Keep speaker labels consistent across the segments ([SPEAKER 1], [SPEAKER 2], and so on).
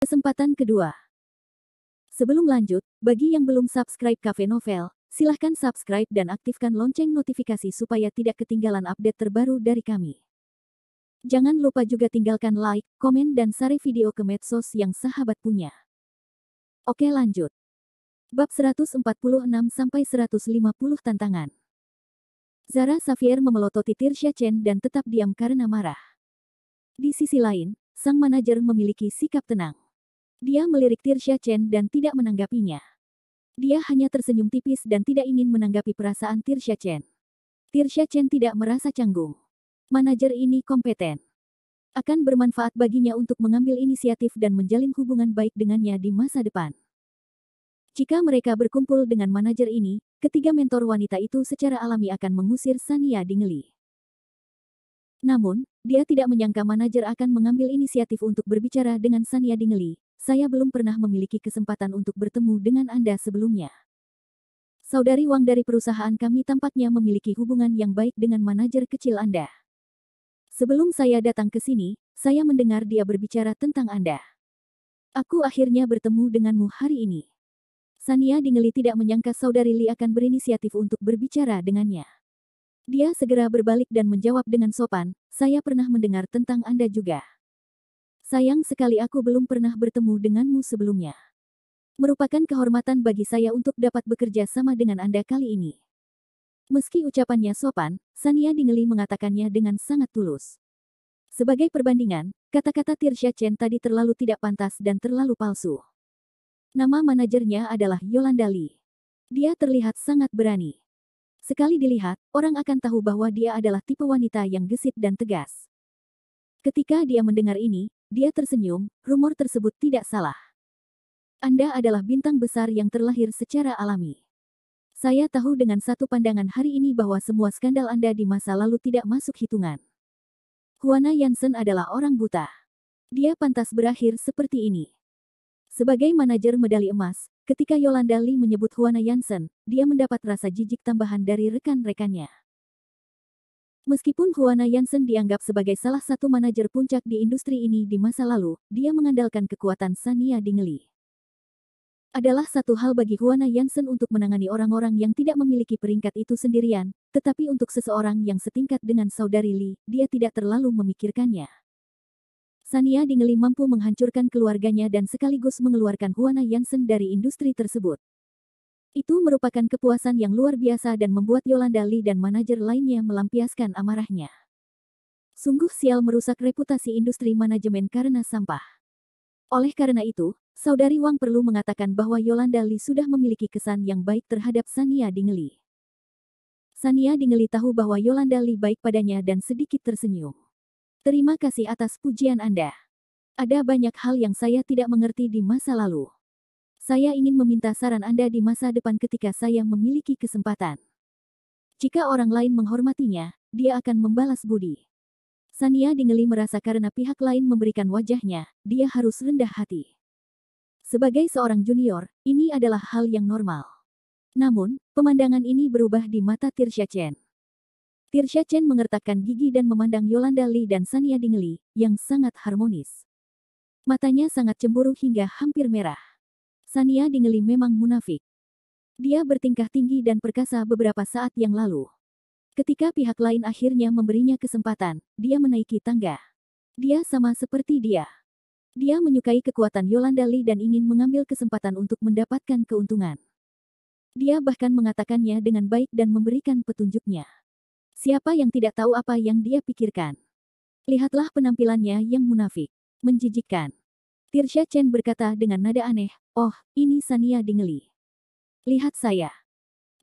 [SPEAKER 1] Kesempatan kedua. Sebelum lanjut, bagi yang belum subscribe Cafe Novel, silahkan subscribe dan aktifkan lonceng notifikasi supaya tidak ketinggalan update terbaru dari kami. Jangan lupa juga tinggalkan like, komen dan share video ke medsos yang sahabat punya. Oke lanjut. Bab 146-150 tantangan. Zara Xavier memelototi Tirsha Chen dan tetap diam karena marah. Di sisi lain, sang manajer memiliki sikap tenang. Dia melirik Tirsha Chen dan tidak menanggapinya. Dia hanya tersenyum tipis dan tidak ingin menanggapi perasaan Tirsha Chen. Tirsha Chen tidak merasa canggung. Manajer ini kompeten. Akan bermanfaat baginya untuk mengambil inisiatif dan menjalin hubungan baik dengannya di masa depan. Jika mereka berkumpul dengan manajer ini, ketiga mentor wanita itu secara alami akan mengusir Sania Dingley. Namun, dia tidak menyangka manajer akan mengambil inisiatif untuk berbicara dengan Sania Dingley. Saya belum pernah memiliki kesempatan untuk bertemu dengan Anda sebelumnya. Saudari Wang dari perusahaan kami tampaknya memiliki hubungan yang baik dengan manajer kecil Anda. Sebelum saya datang ke sini, saya mendengar dia berbicara tentang Anda. Aku akhirnya bertemu denganmu hari ini. Sania Dingley tidak menyangka saudari Li akan berinisiatif untuk berbicara dengannya. Dia segera berbalik dan menjawab dengan sopan, saya pernah mendengar tentang Anda juga. Sayang sekali aku belum pernah bertemu denganmu sebelumnya. Merupakan kehormatan bagi saya untuk dapat bekerja sama dengan Anda kali ini. Meski ucapannya sopan, Sania Dingley mengatakannya dengan sangat tulus. Sebagai perbandingan, kata-kata Tirsha Chen tadi terlalu tidak pantas dan terlalu palsu. Nama manajernya adalah Yolanda Li. Dia terlihat sangat berani. Sekali dilihat, orang akan tahu bahwa dia adalah tipe wanita yang gesit dan tegas. Ketika dia mendengar ini, dia tersenyum, rumor tersebut tidak salah. Anda adalah bintang besar yang terlahir secara alami. Saya tahu dengan satu pandangan hari ini bahwa semua skandal Anda di masa lalu tidak masuk hitungan. Huana Yansen adalah orang buta. Dia pantas berakhir seperti ini. Sebagai manajer medali emas, ketika Yolanda Li menyebut Huana Yansen, dia mendapat rasa jijik tambahan dari rekan-rekannya. Meskipun Huana Yansen dianggap sebagai salah satu manajer puncak di industri ini di masa lalu, dia mengandalkan kekuatan Sania Dingley. Adalah satu hal bagi Huana Yansen untuk menangani orang-orang yang tidak memiliki peringkat itu sendirian, tetapi untuk seseorang yang setingkat dengan saudari Li, dia tidak terlalu memikirkannya. Sania Dingley mampu menghancurkan keluarganya dan sekaligus mengeluarkan Huana Yansen dari industri tersebut. Itu merupakan kepuasan yang luar biasa dan membuat Yolanda Li dan manajer lainnya melampiaskan amarahnya. Sungguh sial merusak reputasi industri manajemen karena sampah. Oleh karena itu, saudari Wang perlu mengatakan bahwa Yolanda Li sudah memiliki kesan yang baik terhadap Sania Dingley. Sania Dingley tahu bahwa Yolanda Li baik padanya dan sedikit tersenyum. Terima kasih atas pujian Anda. Ada banyak hal yang saya tidak mengerti di masa lalu. Saya ingin meminta saran Anda di masa depan ketika saya memiliki kesempatan. Jika orang lain menghormatinya, dia akan membalas budi. Sania Dingley merasa karena pihak lain memberikan wajahnya, dia harus rendah hati. Sebagai seorang junior, ini adalah hal yang normal. Namun, pemandangan ini berubah di mata Tirsha Chen. Tirsha Chen mengertakkan gigi dan memandang Yolanda Li dan Sania Dingley, yang sangat harmonis. Matanya sangat cemburu hingga hampir merah. Sania Dingley memang munafik. Dia bertingkah tinggi dan perkasa beberapa saat yang lalu. Ketika pihak lain akhirnya memberinya kesempatan, dia menaiki tangga. Dia sama seperti dia. Dia menyukai kekuatan Yolanda Li dan ingin mengambil kesempatan untuk mendapatkan keuntungan. Dia bahkan mengatakannya dengan baik dan memberikan petunjuknya. Siapa yang tidak tahu apa yang dia pikirkan? Lihatlah penampilannya yang munafik, menjijikkan. Tirsha Chen berkata dengan nada aneh, oh, ini Sania Dingley. Lihat saya.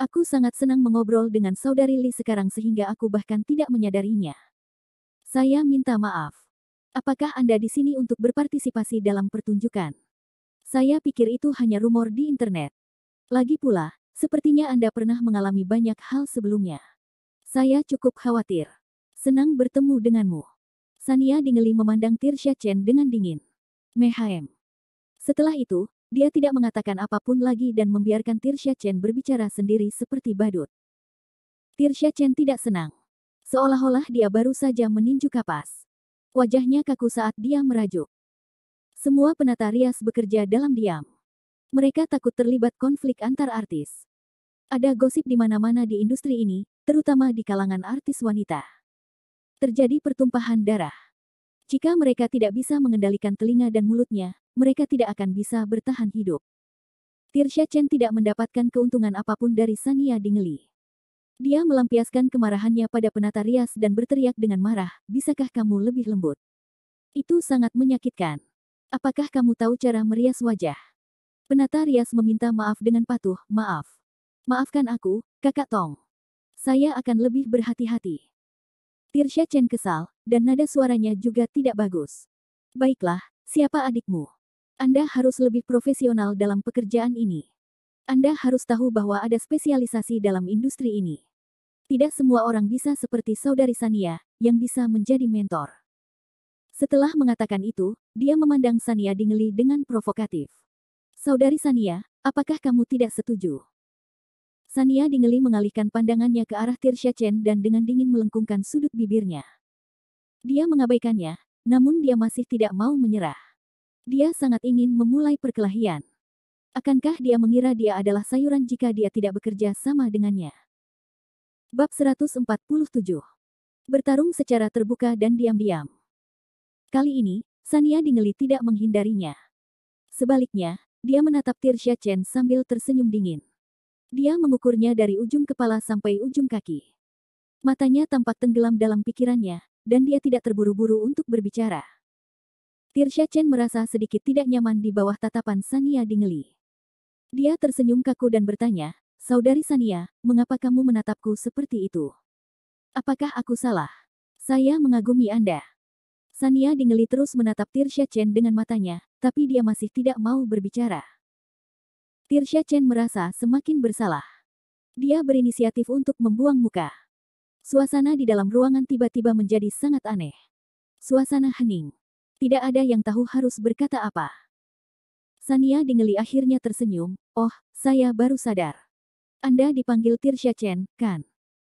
[SPEAKER 1] Aku sangat senang mengobrol dengan saudari Li sekarang sehingga aku bahkan tidak menyadarinya. Saya minta maaf. Apakah Anda di sini untuk berpartisipasi dalam pertunjukan? Saya pikir itu hanya rumor di internet. Lagi pula, sepertinya Anda pernah mengalami banyak hal sebelumnya. Saya cukup khawatir. Senang bertemu denganmu. Sania Dingley memandang Tirsha Chen dengan dingin. Mehem. Setelah itu, dia tidak mengatakan apapun lagi dan membiarkan Tirsha Chen berbicara sendiri seperti badut. Tirsha Chen tidak senang. Seolah-olah dia baru saja meninju kapas. Wajahnya kaku saat dia merajuk. Semua penata rias bekerja dalam diam. Mereka takut terlibat konflik antar artis. Ada gosip di mana-mana di industri ini, terutama di kalangan artis wanita. Terjadi pertumpahan darah. Jika mereka tidak bisa mengendalikan telinga dan mulutnya, mereka tidak akan bisa bertahan hidup. Tirsha Chen tidak mendapatkan keuntungan apapun dari Sania Dingley. Dia melampiaskan kemarahannya pada penata rias dan berteriak dengan marah, "Bisakah kamu lebih lembut? Itu sangat menyakitkan. Apakah kamu tahu cara merias wajah?" Penata rias meminta maaf dengan patuh, "Maaf. Maafkan aku, Kakak Tong. Saya akan lebih berhati-hati." Tirsha Chen kesal, dan nada suaranya juga tidak bagus. "Baiklah, siapa adikmu? Anda harus lebih profesional dalam pekerjaan ini. Anda harus tahu bahwa ada spesialisasi dalam industri ini. Tidak semua orang bisa seperti Saudari Sania, yang bisa menjadi mentor." Setelah mengatakan itu, dia memandang Sania Dingley dengan provokatif. "Saudari Sania, apakah kamu tidak setuju?" Sania Dingley mengalihkan pandangannya ke arah Tirsha Chen dan dengan dingin melengkungkan sudut bibirnya. Dia mengabaikannya, namun dia masih tidak mau menyerah. Dia sangat ingin memulai perkelahian. Akankah dia mengira dia adalah sayuran jika dia tidak bekerja sama dengannya? Bab 147. Bertarung secara terbuka dan diam-diam. Kali ini, Sania Dingley tidak menghindarinya. Sebaliknya, dia menatap Tirsha Chen sambil tersenyum dingin. Dia mengukurnya dari ujung kepala sampai ujung kaki. Matanya tampak tenggelam dalam pikirannya, dan dia tidak terburu-buru untuk berbicara. Tirsha Chen merasa sedikit tidak nyaman di bawah tatapan Sania Dingley. Dia tersenyum kaku dan bertanya, "Saudari Sania, mengapa kamu menatapku seperti itu? Apakah aku salah? Saya mengagumi Anda." Sania Dingley terus menatap Tirsha Chen dengan matanya, tapi dia masih tidak mau berbicara. Tirsha Chen merasa semakin bersalah. Dia berinisiatif untuk membuang muka. Suasana di dalam ruangan tiba-tiba menjadi sangat aneh. Suasana hening. Tidak ada yang tahu harus berkata apa. Sania Dingley akhirnya tersenyum, "Oh, saya baru sadar. Anda dipanggil Tirsha Chen, kan?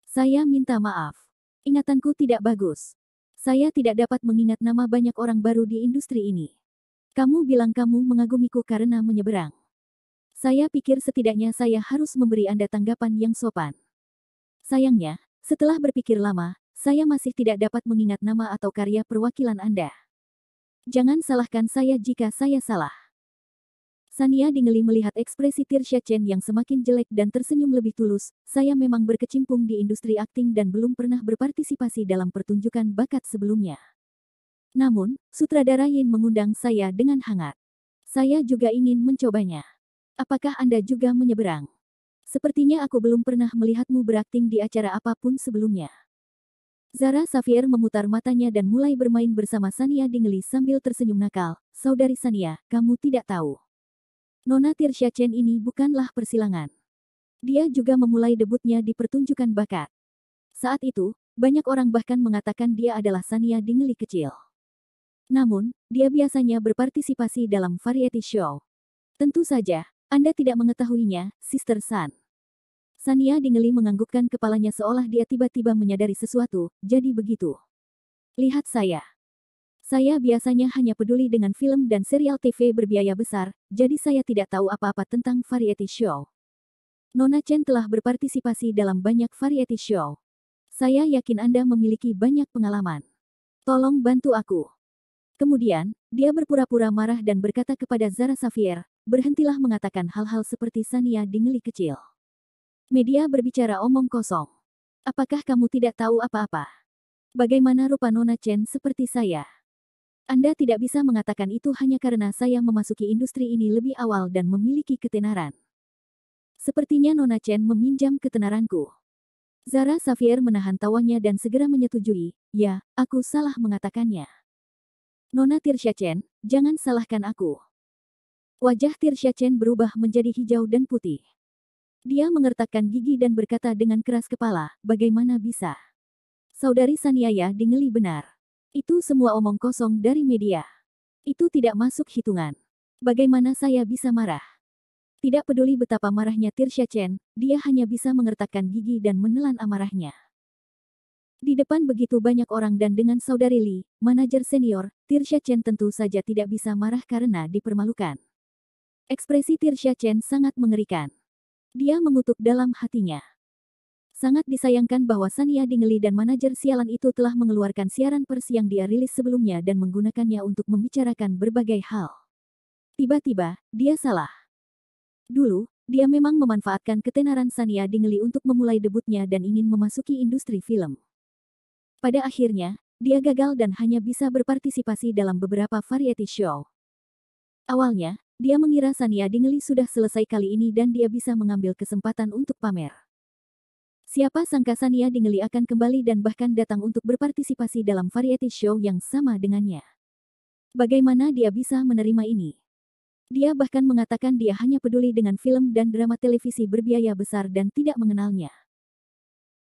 [SPEAKER 1] Saya minta maaf. Ingatanku tidak bagus. Saya tidak dapat mengingat nama banyak orang baru di industri ini. Kamu bilang kamu mengagumiku karena menyeberang. Saya pikir setidaknya saya harus memberi Anda tanggapan yang sopan. Sayangnya, setelah berpikir lama, saya masih tidak dapat mengingat nama atau karya perwakilan Anda. Jangan salahkan saya jika saya salah." Sania Dingley melihat ekspresi Tirsha Chen yang semakin jelek dan tersenyum lebih tulus. "Saya memang berkecimpung di industri akting dan belum pernah berpartisipasi dalam pertunjukan bakat sebelumnya. Namun, sutradara Yin mengundang saya dengan hangat. Saya juga ingin mencobanya. Apakah Anda juga menyeberang? Sepertinya aku belum pernah melihatmu berakting di acara apapun sebelumnya." Zara Xavier memutar matanya dan mulai bermain bersama Sania Dingley sambil tersenyum nakal. "Saudari Sania, kamu tidak tahu. Nona Tirsha Chen ini bukanlah persilangan. Dia juga memulai debutnya di pertunjukan bakat. Saat itu, banyak orang bahkan mengatakan dia adalah Sania Dingley kecil. Namun, dia biasanya berpartisipasi dalam variety show. Tentu saja, Anda tidak mengetahuinya, Sister San." Sania Dingley menganggukkan kepalanya seolah dia tiba-tiba menyadari sesuatu, "Jadi begitu. Lihat saya. Saya biasanya hanya peduli dengan film dan serial TV berbiaya besar, jadi saya tidak tahu apa-apa tentang variety show. Nona Chen telah berpartisipasi dalam banyak variety show. Saya yakin Anda memiliki banyak pengalaman. Tolong bantu aku." Kemudian, dia berpura-pura marah dan berkata kepada Zara Xavier, "Berhentilah mengatakan hal-hal seperti Sania Dingley kecil. Media berbicara omong kosong. Apakah kamu tidak tahu apa-apa? Bagaimana rupa Nona Chen seperti saya? Anda tidak bisa mengatakan itu hanya karena saya memasuki industri ini lebih awal dan memiliki ketenaran. Sepertinya Nona Chen meminjam ketenaranku." Zara Xavier menahan tawanya dan segera menyetujui, "Ya, aku salah mengatakannya. Nona Tirsha Chen, jangan salahkan aku." Wajah Tirsha Chen berubah menjadi hijau dan putih. Dia mengertakkan gigi dan berkata dengan keras kepala, "Bagaimana bisa? Saudari Sania Dingley benar. Itu semua omong kosong dari media. Itu tidak masuk hitungan. Bagaimana saya bisa marah?" Tidak peduli betapa marahnya Tirsha Chen, dia hanya bisa mengertakkan gigi dan menelan amarahnya. Di depan begitu banyak orang dan dengan saudari Lee, manajer senior, Tirsha Chen tentu saja tidak bisa marah karena dipermalukan. Ekspresi Tirsha Chen sangat mengerikan. Dia mengutuk dalam hatinya. Sangat disayangkan bahwa Sania Dingeli dan manajer sialan itu telah mengeluarkan siaran pers yang dia rilis sebelumnya dan menggunakannya untuk membicarakan berbagai hal. Tiba-tiba, dia salah. Dulu, dia memang memanfaatkan ketenaran Sania Dingeli untuk memulai debutnya dan ingin memasuki industri film. Pada akhirnya, dia gagal dan hanya bisa berpartisipasi dalam beberapa variety show. Awalnya, dia mengira Sania Dingeli sudah selesai kali ini dan dia bisa mengambil kesempatan untuk pamer. Siapa sangka Sania Dingeli akan kembali dan bahkan datang untuk berpartisipasi dalam variety show yang sama dengannya. Bagaimana dia bisa menerima ini? Dia bahkan mengatakan dia hanya peduli dengan film dan drama televisi berbiaya besar dan tidak mengenalnya.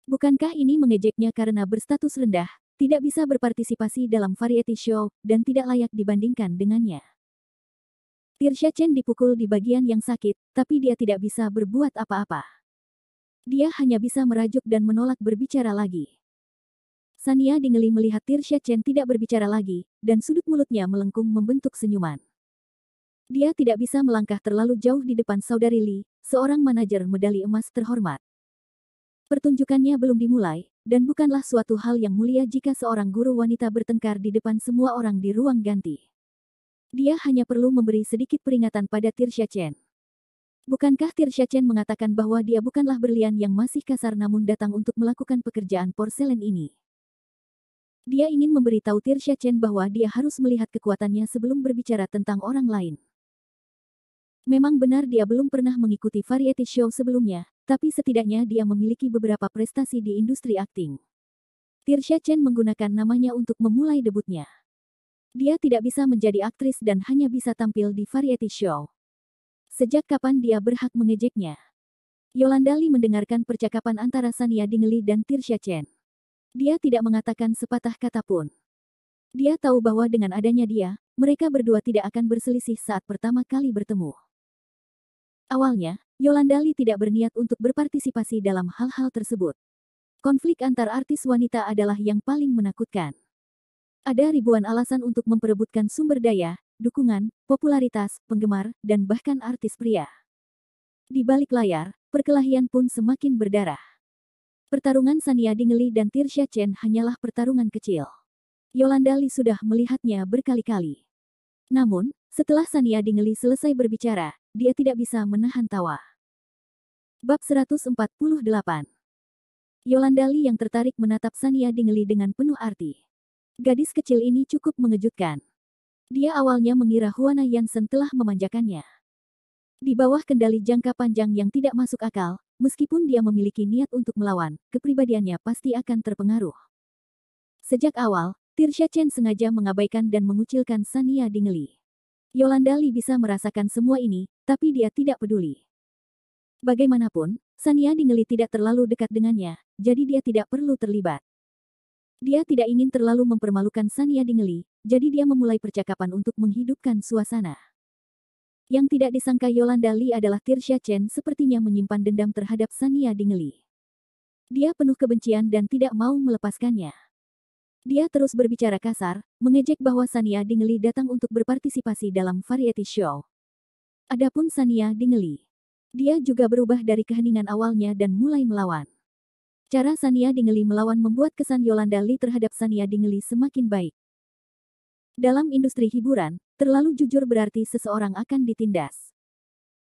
[SPEAKER 1] Bukankah ini mengejeknya karena berstatus rendah, tidak bisa berpartisipasi dalam variety show, dan tidak layak dibandingkan dengannya? Tirsha Chen dipukul di bagian yang sakit, tapi dia tidak bisa berbuat apa-apa. Dia hanya bisa merajuk dan menolak berbicara lagi. Sania Dingeli melihat Tirsha Chen tidak berbicara lagi, dan sudut mulutnya melengkung membentuk senyuman. Dia tidak bisa melangkah terlalu jauh di depan saudari Lee, seorang manajer medali emas terhormat. Pertunjukannya belum dimulai, dan bukanlah suatu hal yang mulia jika seorang guru wanita bertengkar di depan semua orang di ruang ganti. Dia hanya perlu memberi sedikit peringatan pada Tirsha Chen. Bukankah Tirsha Chen mengatakan bahwa dia bukanlah berlian yang masih kasar namun datang untuk melakukan pekerjaan porselen ini? Dia ingin memberitahu Tirsha Chen bahwa dia harus melihat kekuatannya sebelum berbicara tentang orang lain. Memang benar dia belum pernah mengikuti variety show sebelumnya, tapi setidaknya dia memiliki beberapa prestasi di industri akting. Tirsha Chen menggunakan namanya untuk memulai debutnya. Dia tidak bisa menjadi aktris dan hanya bisa tampil di variety show. Sejak kapan dia berhak mengejeknya? Yolanda Lee mendengarkan percakapan antara Sania Dingeli dan Tirsha Chen. Dia tidak mengatakan sepatah kata pun. Dia tahu bahwa dengan adanya dia, mereka berdua tidak akan berselisih saat pertama kali bertemu. Awalnya, Yolanda Lee tidak berniat untuk berpartisipasi dalam hal-hal tersebut. Konflik antar artis wanita adalah yang paling menakutkan. Ada ribuan alasan untuk memperebutkan sumber daya, dukungan, popularitas, penggemar, dan bahkan artis pria. Di balik layar, perkelahian pun semakin berdarah. Pertarungan Sania Dingeli dan Tirsha Chen hanyalah pertarungan kecil. Yolanda Lee sudah melihatnya berkali-kali. Namun, setelah Sania Dingeli selesai berbicara, dia tidak bisa menahan tawa. Bab 148. Yolanda Lee yang tertarik menatap Sania Dingeli dengan penuh arti. Gadis kecil ini cukup mengejutkan. Dia awalnya mengira Huana Yansen telah memanjakannya. Di bawah kendali jangka panjang yang tidak masuk akal, meskipun dia memiliki niat untuk melawan, kepribadiannya pasti akan terpengaruh. Sejak awal, Tirsha Chen sengaja mengabaikan dan mengucilkan Sania Dingeli. Yolanda Lee bisa merasakan semua ini, tapi dia tidak peduli. Bagaimanapun, Sania Dingeli tidak terlalu dekat dengannya, jadi dia tidak perlu terlibat. Dia tidak ingin terlalu mempermalukan Sania Dingeli, jadi dia memulai percakapan untuk menghidupkan suasana. Yang tidak disangka Yolanda Lee adalah Tirsha Chen sepertinya menyimpan dendam terhadap Sania Dingeli. Dia penuh kebencian dan tidak mau melepaskannya. Dia terus berbicara kasar, mengejek bahwa Sania Dingeli datang untuk berpartisipasi dalam variety show. Adapun Sania Dingeli, dia juga berubah dari keheningan awalnya dan mulai melawan. Cara Sania Dingeli melawan membuat kesan Yolanda Lee terhadap Sania Dingeli semakin baik. Dalam industri hiburan, terlalu jujur berarti seseorang akan ditindas.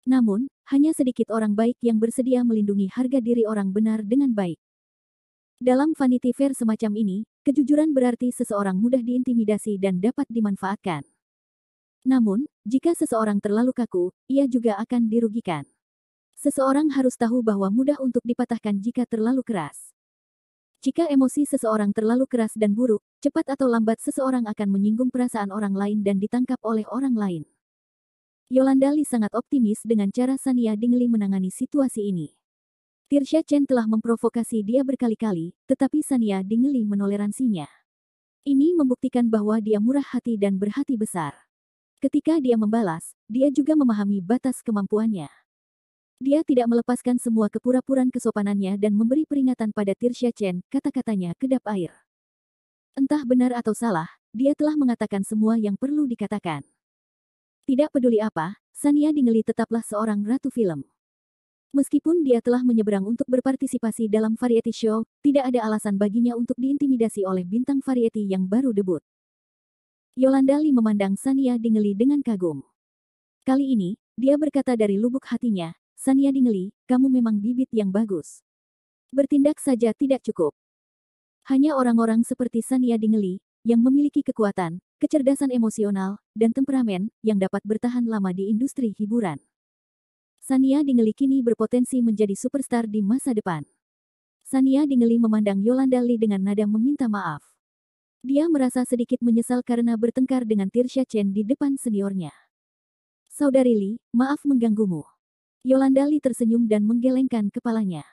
[SPEAKER 1] Namun, hanya sedikit orang baik yang bersedia melindungi harga diri orang benar dengan baik. Dalam Vanity Fair semacam ini, kejujuran berarti seseorang mudah diintimidasi dan dapat dimanfaatkan. Namun, jika seseorang terlalu kaku, ia juga akan dirugikan. Seseorang harus tahu bahwa mudah untuk dipatahkan jika terlalu keras. Jika emosi seseorang terlalu keras dan buruk, cepat atau lambat seseorang akan menyinggung perasaan orang lain dan ditangkap oleh orang lain. Yolanda Lee sangat optimis dengan cara Sania Dingeli menangani situasi ini. Tirsha Chen telah memprovokasi dia berkali-kali, tetapi Sania Dingeli menoleransinya. Ini membuktikan bahwa dia murah hati dan berhati besar. Ketika dia membalas, dia juga memahami batas kemampuannya. Dia tidak melepaskan semua kepura-puraan kesopanannya dan memberi peringatan pada Tirsha Chen, kata-katanya kedap air. Entah benar atau salah, dia telah mengatakan semua yang perlu dikatakan. Tidak peduli apa, Sania Dingeli tetaplah seorang ratu film. Meskipun dia telah menyeberang untuk berpartisipasi dalam variety show, tidak ada alasan baginya untuk diintimidasi oleh bintang variety yang baru debut. Yolanda Lee memandang Sania Dingeli dengan kagum. Kali ini, dia berkata dari lubuk hatinya, Sania Dingeli, kamu memang bibit yang bagus. Bertindak saja tidak cukup. Hanya orang-orang seperti Sania Dingeli, yang memiliki kekuatan, kecerdasan emosional, dan temperamen, yang dapat bertahan lama di industri hiburan. Sania Dingeli kini berpotensi menjadi superstar di masa depan. Sania Dingeli memandang Yolanda Lee dengan nada meminta maaf. Dia merasa sedikit menyesal karena bertengkar dengan Tirsha Chen di depan seniornya. Saudari Lee, maaf mengganggumu. Yolanda Lee tersenyum dan menggelengkan kepalanya.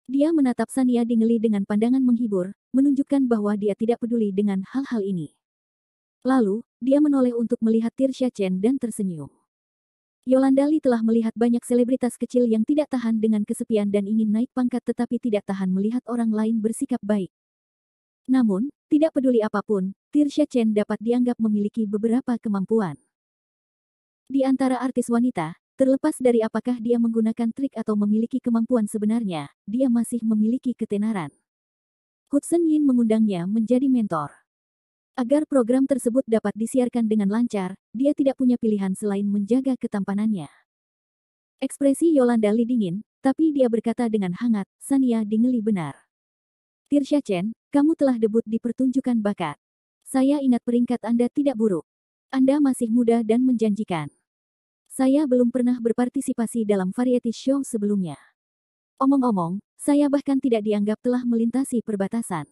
[SPEAKER 1] Dia menatap Sania Dingeli dengan pandangan menghibur, menunjukkan bahwa dia tidak peduli dengan hal-hal ini. Lalu, dia menoleh untuk melihat Tirsha Chen dan tersenyum. Yolanda Lee telah melihat banyak selebritas kecil yang tidak tahan dengan kesepian dan ingin naik pangkat tetapi tidak tahan melihat orang lain bersikap baik. Namun, tidak peduli apapun, Tirsha Chen dapat dianggap memiliki beberapa kemampuan. Di antara artis wanita, terlepas dari apakah dia menggunakan trik atau memiliki kemampuan sebenarnya, dia masih memiliki ketenaran. Hudson Yin mengundangnya menjadi mentor. Agar program tersebut dapat disiarkan dengan lancar, dia tidak punya pilihan selain menjaga ketampanannya. Ekspresi Yolanda Lee dingin, tapi dia berkata dengan hangat, Sania Dingeli benar. Tirsha Chen, kamu telah debut di pertunjukan bakat. Saya ingat peringkat Anda tidak buruk. Anda masih muda dan menjanjikan. Saya belum pernah berpartisipasi dalam variety show sebelumnya. Omong-omong, saya bahkan tidak dianggap telah melintasi perbatasan.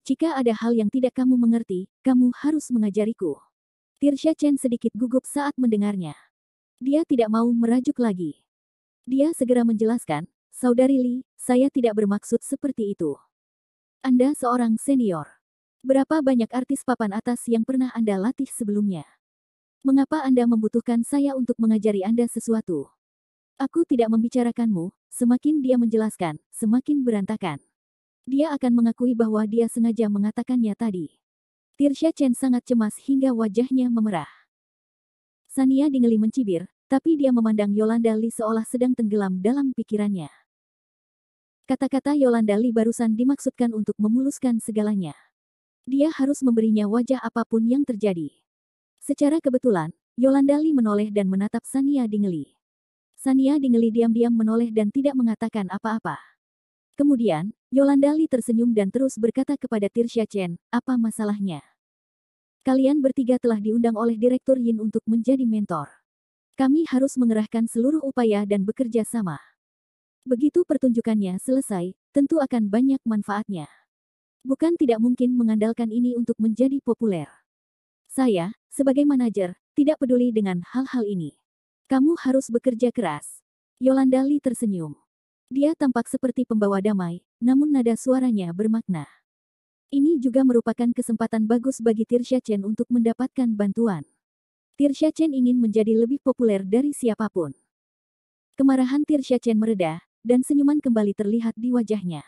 [SPEAKER 1] Jika ada hal yang tidak kamu mengerti, kamu harus mengajariku. Tirsha Chen sedikit gugup saat mendengarnya. Dia tidak mau merajuk lagi. Dia segera menjelaskan, Saudari Lee, saya tidak bermaksud seperti itu. Anda seorang senior. Berapa banyak artis papan atas yang pernah Anda latih sebelumnya? Mengapa Anda membutuhkan saya untuk mengajari Anda sesuatu? Aku tidak membicarakanmu, semakin dia menjelaskan, semakin berantakan. Dia akan mengakui bahwa dia sengaja mengatakannya tadi. Tirsha Chen sangat cemas hingga wajahnya memerah. Sania Dingeli mencibir, tapi dia memandang Yolanda Lee seolah sedang tenggelam dalam pikirannya. Kata-kata Yolanda Lee barusan dimaksudkan untuk memuluskan segalanya. Dia harus memberinya wajah apapun yang terjadi. Secara kebetulan, Yolanda Lee menoleh dan menatap Sania Dingeli. Sania Dingeli diam-diam menoleh dan tidak mengatakan apa-apa. Kemudian, Yolanda Lee tersenyum dan terus berkata kepada Tirsha Chen, apa masalahnya? Kalian bertiga telah diundang oleh Direktur Yin untuk menjadi mentor. Kami harus mengerahkan seluruh upaya dan bekerja sama. Begitu pertunjukannya selesai, tentu akan banyak manfaatnya. Bukan tidak mungkin mengandalkan ini untuk menjadi populer. Saya, sebagai manajer, tidak peduli dengan hal-hal ini. Kamu harus bekerja keras. Yolanda Lee tersenyum. Dia tampak seperti pembawa damai, namun nada suaranya bermakna. Ini juga merupakan kesempatan bagus bagi Tirsha Chen untuk mendapatkan bantuan. Tirsha Chen ingin menjadi lebih populer dari siapapun. Kemarahan Tirsha Chen mereda, dan senyuman kembali terlihat di wajahnya.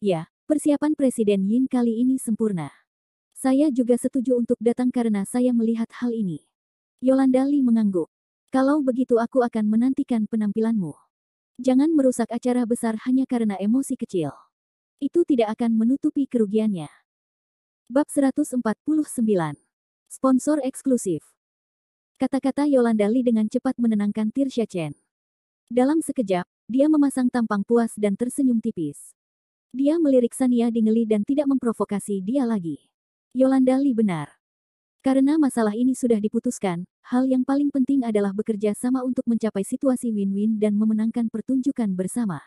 [SPEAKER 1] Ya, persiapan Presiden Yin kali ini sempurna. Saya juga setuju untuk datang karena saya melihat hal ini. Yolanda Lee mengangguk. Kalau begitu aku akan menantikan penampilanmu. Jangan merusak acara besar hanya karena emosi kecil. Itu tidak akan menutupi kerugiannya. Bab 149. Sponsor eksklusif. Kata-kata Yolanda Lee dengan cepat menenangkan Tirsha Chen. Dalam sekejap, dia memasang tampang puas dan tersenyum tipis. Dia melirik Sania Dingeli dan tidak memprovokasi dia lagi. Yolanda Lee benar. Karena masalah ini sudah diputuskan, hal yang paling penting adalah bekerja sama untuk mencapai situasi win-win dan memenangkan pertunjukan bersama.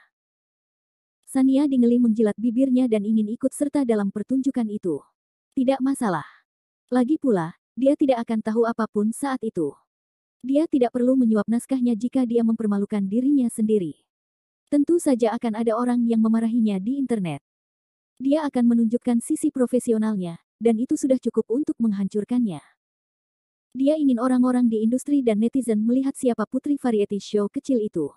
[SPEAKER 1] Sania Dingeli menjilat bibirnya dan ingin ikut serta dalam pertunjukan itu. Tidak masalah. Lagi pula, dia tidak akan tahu apapun saat itu. Dia tidak perlu menyuap naskahnya jika dia mempermalukan dirinya sendiri. Tentu saja akan ada orang yang memarahinya di internet. Dia akan menunjukkan sisi profesionalnya, dan itu sudah cukup untuk menghancurkannya. Dia ingin orang-orang di industri dan netizen melihat siapa putri variety show kecil itu.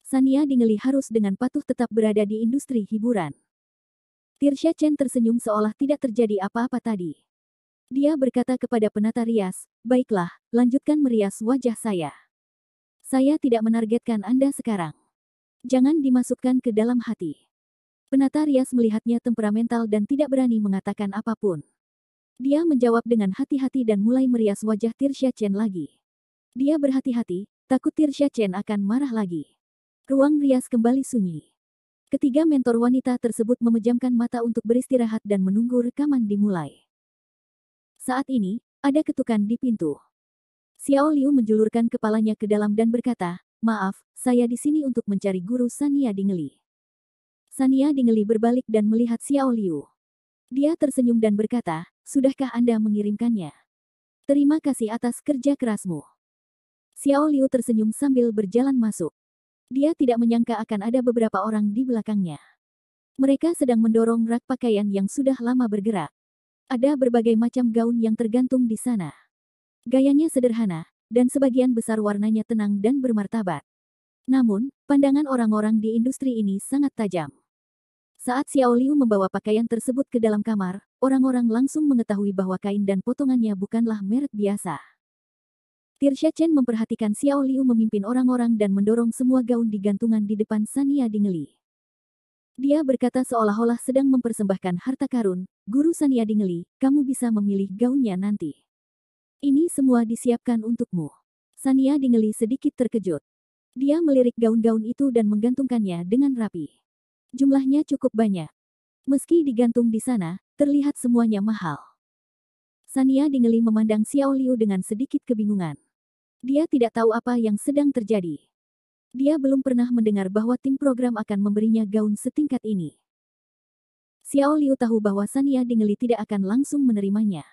[SPEAKER 1] Sania Dingeli harus dengan patuh tetap berada di industri hiburan. Tirsha Chen tersenyum seolah tidak terjadi apa-apa tadi. Dia berkata kepada penata rias, "Baiklah, lanjutkan merias wajah saya. Saya tidak menargetkan Anda sekarang. Jangan dimasukkan ke dalam hati." Penata rias melihatnya temperamental dan tidak berani mengatakan apapun. Dia menjawab dengan hati-hati dan mulai merias wajah Tirsha Chen lagi. Dia berhati-hati, takut Tirsha Chen akan marah lagi. Ruang rias kembali sunyi. Ketiga mentor wanita tersebut memejamkan mata untuk beristirahat dan menunggu rekaman dimulai. Saat ini, ada ketukan di pintu. Xiao Liu menjulurkan kepalanya ke dalam dan berkata, "Maaf, saya di sini untuk mencari guru Sania Dingeli." Sania Dingeli berbalik dan melihat Xiao Liu. Dia tersenyum dan berkata, "Sudahkah Anda mengirimkannya? Terima kasih atas kerja kerasmu." Xiao Liu tersenyum sambil berjalan masuk. Dia tidak menyangka akan ada beberapa orang di belakangnya. Mereka sedang mendorong rak pakaian yang sudah lama bergerak. Ada berbagai macam gaun yang tergantung di sana. Gayanya sederhana, dan sebagian besar warnanya tenang dan bermartabat. Namun, pandangan orang-orang di industri ini sangat tajam. Saat Xiao Liu membawa pakaian tersebut ke dalam kamar, orang-orang langsung mengetahui bahwa kain dan potongannya bukanlah merek biasa. Tirsha Chen memperhatikan Xiao Liu memimpin orang-orang dan mendorong semua gaun di gantungan di depan Sania Dingeli. Dia berkata seolah-olah sedang mempersembahkan harta karun, "Guru Sania Dingeli, kamu bisa memilih gaunnya nanti. Ini semua disiapkan untukmu." Sania Dingeli sedikit terkejut. Dia melirik gaun-gaun itu dan menggantungkannya dengan rapi. Jumlahnya cukup banyak. Meski digantung di sana, terlihat semuanya mahal. Sania Dingeli memandang Xiao Liu dengan sedikit kebingungan. Dia tidak tahu apa yang sedang terjadi. Dia belum pernah mendengar bahwa tim program akan memberinya gaun setingkat ini. Xiao Liu tahu bahwa Sania Dingeli tidak akan langsung menerimanya.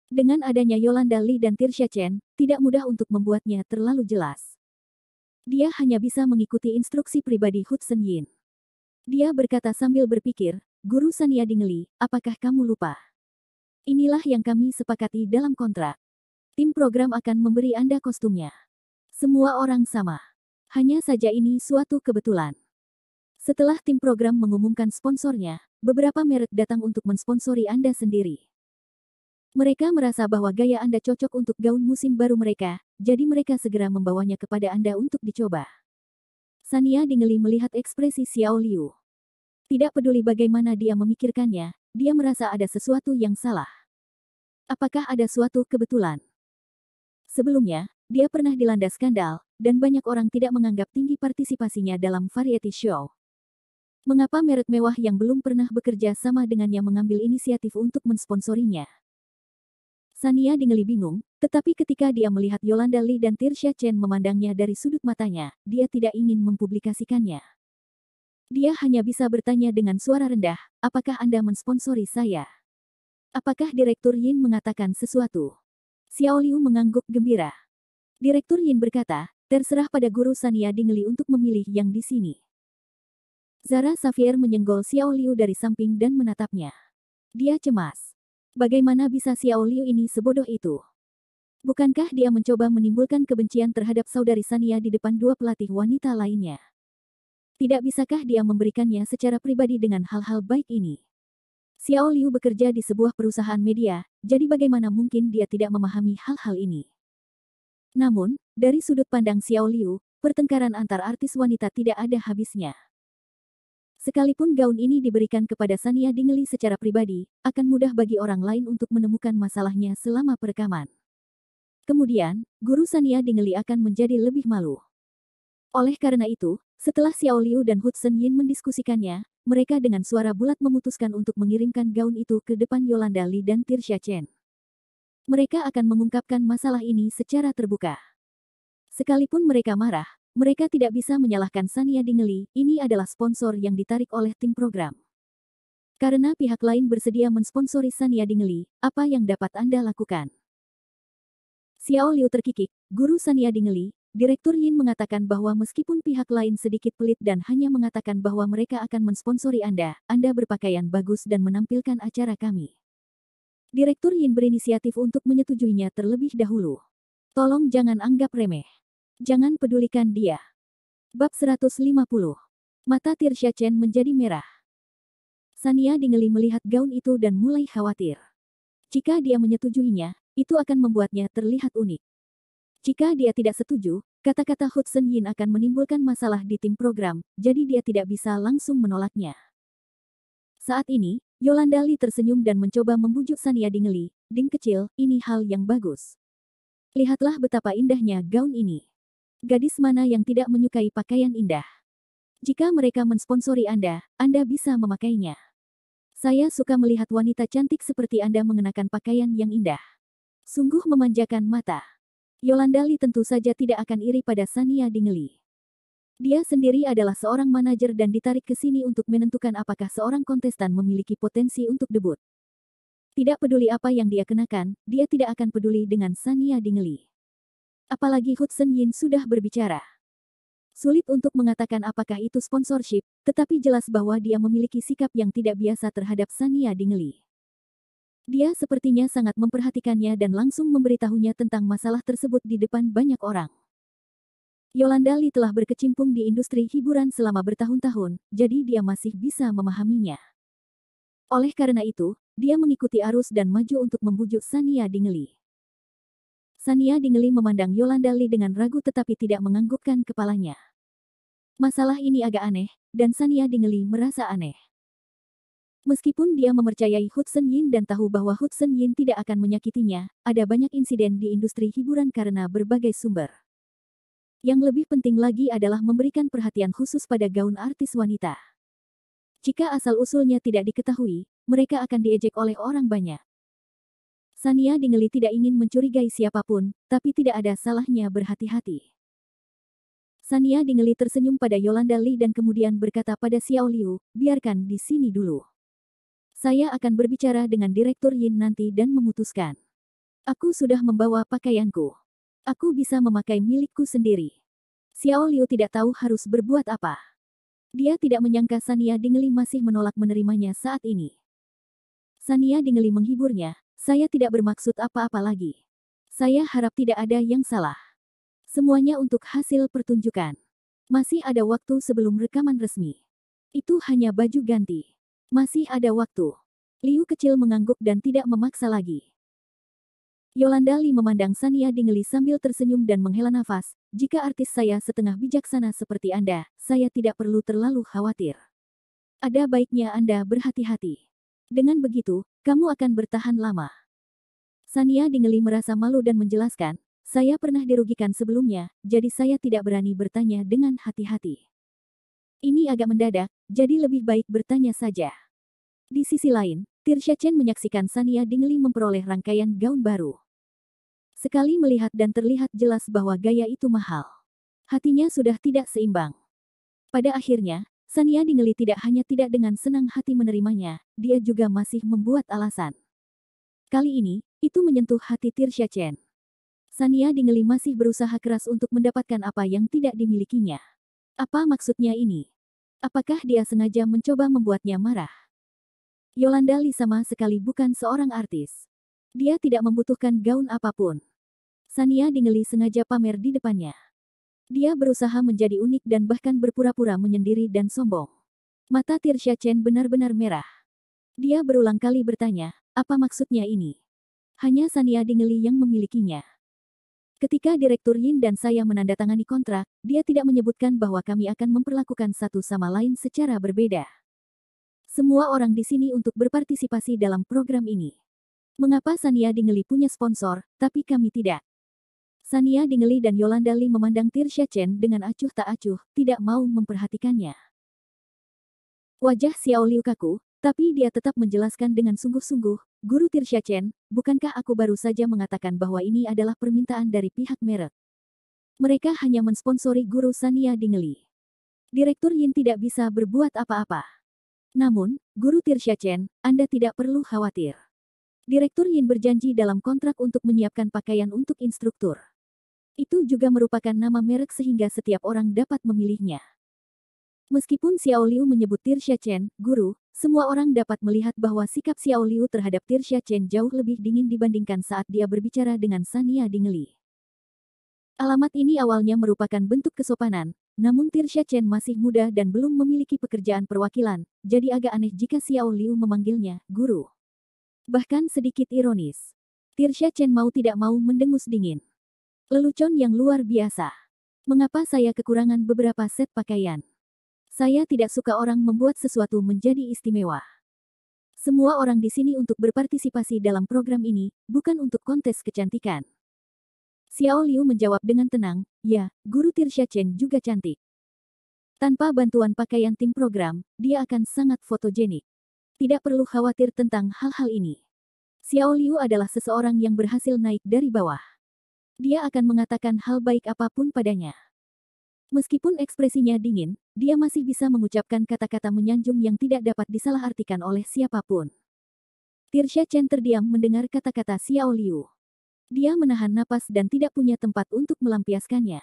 [SPEAKER 1] Dengan adanya Yolanda Li dan Tirsha Chen, tidak mudah untuk membuatnya terlalu jelas. Dia hanya bisa mengikuti instruksi pribadi Hudson Yin. Dia berkata sambil berpikir, "Guru Sania Dingeli, apakah kamu lupa? Inilah yang kami sepakati dalam kontrak. Tim program akan memberi Anda kostumnya. Semua orang sama. Hanya saja ini suatu kebetulan." Setelah tim program mengumumkan sponsornya, beberapa merek datang untuk mensponsori Anda sendiri. Mereka merasa bahwa gaya Anda cocok untuk gaun musim baru mereka, jadi mereka segera membawanya kepada Anda untuk dicoba. Sania Dingeli melihat ekspresi Xiao Liu. Tidak peduli bagaimana dia memikirkannya, dia merasa ada sesuatu yang salah. Apakah ada suatu kebetulan? Sebelumnya, dia pernah dilanda skandal, dan banyak orang tidak menganggap tinggi partisipasinya dalam variety show. Mengapa merek mewah yang belum pernah bekerja sama dengannya mengambil inisiatif untuk mensponsorinya? Sania Dingeli bingung, tetapi ketika dia melihat Yolanda Li dan Tirsha Chen memandangnya dari sudut matanya, dia tidak ingin mempublikasikannya. Dia hanya bisa bertanya dengan suara rendah, "Apakah Anda mensponsori saya?" "Apakah Direktur Yin mengatakan sesuatu?" Xiao Liu mengangguk gembira. Direktur Yin berkata, "Terserah pada Guru Sania Dingeli untuk memilih yang di sini." Zara Xavier menyenggol Xiao Liu dari samping dan menatapnya. Dia cemas. Bagaimana bisa Xiao Liu ini sebodoh itu? Bukankah dia mencoba menimbulkan kebencian terhadap saudari Sania di depan dua pelatih wanita lainnya? Tidak bisakah dia memberikannya secara pribadi dengan hal-hal baik ini? Xiao Liu bekerja di sebuah perusahaan media, jadi bagaimana mungkin dia tidak memahami hal-hal ini? Namun, dari sudut pandang Xiao Liu, pertengkaran antar artis wanita tidak ada habisnya. Sekalipun gaun ini diberikan kepada Sania Dingeli secara pribadi, akan mudah bagi orang lain untuk menemukan masalahnya selama perekaman. Kemudian, Guru Sania Dingeli akan menjadi lebih malu. Oleh karena itu, setelah Xiao Liu dan Hudson Yin mendiskusikannya, mereka dengan suara bulat memutuskan untuk mengirimkan gaun itu ke depan Yolanda Li dan Tirsha Chen. Mereka akan mengungkapkan masalah ini secara terbuka. Sekalipun mereka marah, mereka tidak bisa menyalahkan Sania Dingeli, ini adalah sponsor yang ditarik oleh tim program. Karena pihak lain bersedia mensponsori Sania Dingeli, apa yang dapat Anda lakukan? Xiao Liu terkikik, "Guru Sania Dingeli, Direktur Yin mengatakan bahwa meskipun pihak lain sedikit pelit dan hanya mengatakan bahwa mereka akan mensponsori Anda berpakaian bagus dan menampilkan acara kami. Direktur Yin berinisiatif untuk menyetujuinya terlebih dahulu. Tolong jangan anggap remeh. Jangan pedulikan dia." Bab 150. Mata Tirsha Chen menjadi merah. Sania Dingeli melihat gaun itu dan mulai khawatir. Jika dia menyetujuinya, itu akan membuatnya terlihat unik. Jika dia tidak setuju, kata-kata Hudson Yin akan menimbulkan masalah di tim program, jadi dia tidak bisa langsung menolaknya. Saat ini, Yolanda Lee tersenyum dan mencoba membujuk Sania Dingeli. Ding kecil, ini hal yang bagus. Lihatlah betapa indahnya gaun ini. Gadis mana yang tidak menyukai pakaian indah? Jika mereka mensponsori Anda bisa memakainya. Saya suka melihat wanita cantik seperti Anda mengenakan pakaian yang indah. Sungguh memanjakan mata. Yolanda Lee tentu saja tidak akan iri pada Sania Dingeli. Dia sendiri adalah seorang manajer dan ditarik ke sini untuk menentukan apakah seorang kontestan memiliki potensi untuk debut. Tidak peduli apa yang dia kenakan, dia tidak akan peduli dengan Sania Dingeli. Apalagi Hudson Yin sudah berbicara. Sulit untuk mengatakan apakah itu sponsorship, tetapi jelas bahwa dia memiliki sikap yang tidak biasa terhadap Sania Dingeli. Dia sepertinya sangat memperhatikannya dan langsung memberitahunya tentang masalah tersebut di depan banyak orang. Yolanda Lee telah berkecimpung di industri hiburan selama bertahun-tahun, jadi dia masih bisa memahaminya. Oleh karena itu, dia mengikuti arus dan maju untuk membujuk Sania Dingeli. Sania Dingeli memandang Yolanda Lee dengan ragu tetapi tidak menganggukkan kepalanya. Masalah ini agak aneh, dan Sania Dingeli merasa aneh. Meskipun dia mempercayai Hudson Yin dan tahu bahwa Hudson Yin tidak akan menyakitinya, ada banyak insiden di industri hiburan karena berbagai sumber. Yang lebih penting lagi adalah memberikan perhatian khusus pada gaun artis wanita. Jika asal-usulnya tidak diketahui, mereka akan diejek oleh orang banyak. Sania Dingeli tidak ingin mencurigai siapapun, tapi tidak ada salahnya berhati-hati. Sania Dingeli tersenyum pada Yolanda Lee dan kemudian berkata pada Xiao Liu, biarkan di sini dulu. Saya akan berbicara dengan Direktur Yin nanti dan memutuskan. Aku sudah membawa pakaianku. Aku bisa memakai milikku sendiri. Xiao Liu tidak tahu harus berbuat apa. Dia tidak menyangka Sania Dingeli masih menolak menerimanya saat ini. Sania Dingeli menghiburnya, saya tidak bermaksud apa-apa lagi. Saya harap tidak ada yang salah. Semuanya untuk hasil pertunjukan. Masih ada waktu sebelum rekaman resmi. Itu hanya baju ganti. Masih ada waktu. Liu kecil mengangguk dan tidak memaksa lagi. Yolanda Lee memandang Sania Dingeli sambil tersenyum dan menghela nafas. Jika artis saya setengah bijaksana seperti Anda, saya tidak perlu terlalu khawatir. Ada baiknya Anda berhati-hati. Dengan begitu, kamu akan bertahan lama. Sania Dingeli merasa malu dan menjelaskan, saya pernah dirugikan sebelumnya, jadi saya tidak berani bertanya dengan hati-hati. Ini agak mendadak, jadi lebih baik bertanya saja. Di sisi lain, Tirsha Chen menyaksikan Sania Dingeli memperoleh rangkaian gaun baru. Sekali melihat dan terlihat jelas bahwa gaya itu mahal. Hatinya sudah tidak seimbang. Pada akhirnya, Sania Dingeli tidak hanya tidak dengan senang hati menerimanya, dia juga masih membuat alasan. Kali ini, itu menyentuh hati Tirsha Chen. Sania Dingeli masih berusaha keras untuk mendapatkan apa yang tidak dimilikinya. Apa maksudnya ini? Apakah dia sengaja mencoba membuatnya marah? Yolanda Lee sama sekali bukan seorang artis. Dia tidak membutuhkan gaun apapun. Sania Dingeli sengaja pamer di depannya. Dia berusaha menjadi unik dan bahkan berpura-pura menyendiri dan sombong. Mata Tirsha Chen benar-benar merah. Dia berulang kali bertanya, apa maksudnya ini? Hanya Sania Dingeli yang memilikinya. Ketika Direktur Yin dan saya menandatangani kontrak, dia tidak menyebutkan bahwa kami akan memperlakukan satu sama lain secara berbeda. Semua orang di sini untuk berpartisipasi dalam program ini. Mengapa Sania Dingeli punya sponsor, tapi kami tidak? Sania Dingeli dan Yolanda Lee memandang Tirsha Chen dengan acuh tak acuh, tidak mau memperhatikannya. Wajah Xiao Liu kaku, tapi dia tetap menjelaskan dengan sungguh-sungguh, Guru Tirsha Chen, bukankah aku baru saja mengatakan bahwa ini adalah permintaan dari pihak merek? Mereka hanya mensponsori Guru Sania Dingeli. Direktur Yin tidak bisa berbuat apa-apa. Namun, Guru Tirsha Chen, Anda tidak perlu khawatir. Direktur Yin berjanji dalam kontrak untuk menyiapkan pakaian untuk instruktur. Itu juga merupakan nama merek sehingga setiap orang dapat memilihnya. Meskipun Xiao Liu menyebut Tirsha Chen, guru, semua orang dapat melihat bahwa sikap Xiao Liu terhadap Tirsha Chen jauh lebih dingin dibandingkan saat dia berbicara dengan Sania Dingeli. Alamat ini awalnya merupakan bentuk kesopanan, namun Tirsha Chen masih muda dan belum memiliki pekerjaan perwakilan, jadi agak aneh jika Xiao Liu memanggilnya guru. Bahkan sedikit ironis. Tirsha Chen mau tidak mau mendengus dingin. Lelucon yang luar biasa. Mengapa saya kekurangan beberapa set pakaian? Saya tidak suka orang membuat sesuatu menjadi istimewa. Semua orang di sini untuk berpartisipasi dalam program ini, bukan untuk kontes kecantikan. Xiao Liu menjawab dengan tenang, ya, guru Tirsha Chen juga cantik. Tanpa bantuan pakaian tim program, dia akan sangat fotogenik. Tidak perlu khawatir tentang hal-hal ini. Xiao Liu adalah seseorang yang berhasil naik dari bawah. Dia akan mengatakan hal baik apapun padanya. Meskipun ekspresinya dingin, dia masih bisa mengucapkan kata-kata menyanjung yang tidak dapat disalahartikan oleh siapapun. Tirsha Chen terdiam mendengar kata-kata Xiao Liu. Dia menahan napas dan tidak punya tempat untuk melampiaskannya.